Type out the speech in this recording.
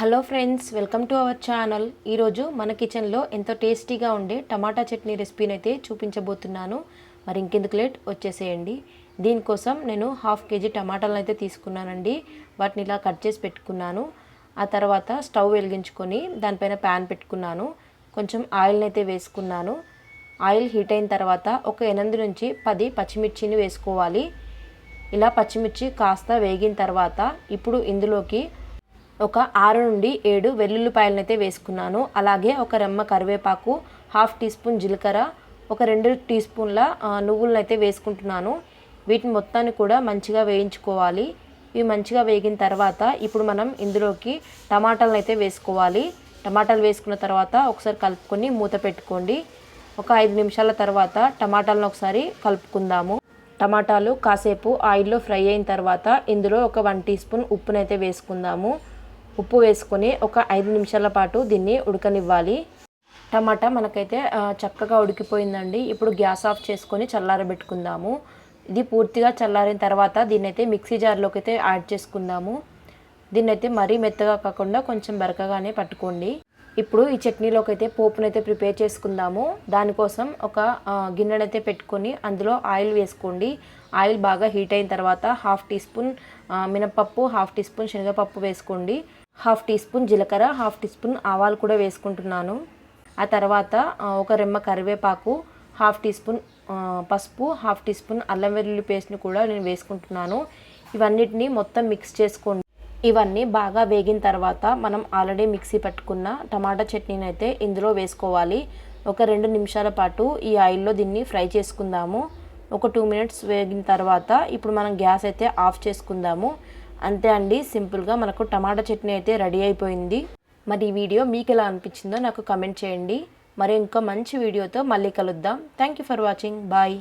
Hello friends, welcome to our channel. ఈరోజు మన కిచెన్లో ఎంతో టేస్టీగా ఉండే టమాటా చట్నీ రెసిపీని అయితే చూపించబోతున్నాను. మరి ఇంకెందుకు లేట్, వచ్చేసేయండి. దీనికోసం నేను 1/2 kg టమాటాలను అయితే తీసుకున్నానండి. వాటిని ఇలా కట్ చేసి పెట్టుకున్నాను. ఆ తర్వాత స్టవ్ వెలిగించుకొని దానిపైన ప్యాన్ పెట్టుకున్నాను. కొంచెం ఆయిల్ని అయితే వేసుకున్నాను. ఆయిల్ హీట్ అయిన తర్వాత ఒక 8 నుంచి 10 పచ్చిమిర్చిని వేసుకోవాలి. ఇలా పచ్చిమిర్చి కాస్త వేగిన తర్వాత ఇప్పుడు ఇందులోకి ఒక 6 నుండి 7 వెల్లుల్లిపాయలను అయితే వేసుకున్నాను. అలాగే ఒక రెమ్మ కరివేపాకు, 1/2 టీ స్పూన్ జీలకర్ర, ఒక 2 టీ స్పూన్ల నువ్వులను అయితే వేసుకుంటున్నాను. వీటిని మొత్తాన్ని కూడా మంచిగా వేయించుకోవాలి. ఇవి మంచిగా వేగిన తర్వాత ఇప్పుడు మనం ఇందులోకి టమాటాలను అయితే వేసుకోవాలి. టమాటాలు వేసుకున్న తర్వాత ఒకసారి కలుపుకొని మూత పెట్టుకోండి. ఒక 5 నిమిషాల తర్వాత టమాటాలను ఒకసారి కలుపుకుందాము. టమాటాలు కాసేపు ఆయిల్లో ఫ్రై అయిన తర్వాత ఇందులో ఒక 1 టీ స్పూన్ ఉప్పునైతే వేసుకుందాము. ఉప్పు వేసుకొని ఒక 5 నిమిషాల పాటు దీన్ని ఉడకనివ్వాలి. టమాటా మనకైతే చక్కగా ఉడికిపోయిందండి. ఇప్పుడు గ్యాస్ ఆఫ్ చేసుకొని చల్లారబెట్టుకుందాము. ఇది పూర్తిగా చల్లారిన తర్వాత దీన్నైతే మిక్సీ జార్లోకి అయితే యాడ్ చేసుకుందాము. దీన్నైతే మరీ మెత్తగా కాకుండా కొంచెం బరకగానే పట్టుకోండి. ఇప్పుడు ఈ చట్నీలోకి అయితే పోపునైతే ప్రిపేర్ చేసుకుందాము. దానికోసం ఒక గిన్నెనైతే పెట్టుకొని అందులో ఆయిల్ వేసుకోండి. ఆయిల్ బాగా హీట్ అయిన తర్వాత 1/2 టీ స్పూన్ మినపప్పు, 1/2 టీ స్పూన్ శనగపప్పు వేసుకోండి. 1/2 టీ స్పూన్ జీలకర్ర, 1/2 టీ స్పూన్ ఆవాలు కూడా వేసుకుంటున్నాను. ఆ తర్వాత ఒక రెమ్మ కరివేపాకు, 1/2 టీ స్పూన్ పసుపు, 1/2 టీ స్పూన్ అల్లం వెల్లుల్లి పేస్ట్ని కూడా నేను వేసుకుంటున్నాను. ఇవన్నిటిని మొత్తం మిక్స్ చేసుకోండి. ఇవన్నీ బాగా వేగిన తర్వాత మనం ఆల్రెడీ మిక్సీ పట్టుకున్న టమాటా చట్నీని అయితే ఇందులో వేసుకోవాలి. ఒక 2 నిమిషాల పాటు ఈ ఆయిల్లో దీన్ని ఫ్రై చేసుకుందాము. ఒక 2 మినిట్స్ వేగిన తర్వాత ఇప్పుడు మనం గ్యాస్ అయితే ఆఫ్ చేసుకుందాము. అంతే అండి, సింపుల్గా మనకు టమాటా చట్నీ అయితే రెడీ అయిపోయింది. మరి ఈ వీడియో మీకు ఎలా అనిపించిందో నాకు కమెంట్ చేయండి. మరి ఇంకా మంచి వీడియోతో మళ్ళీ కలుద్దాం. Thank you for watching. Bye.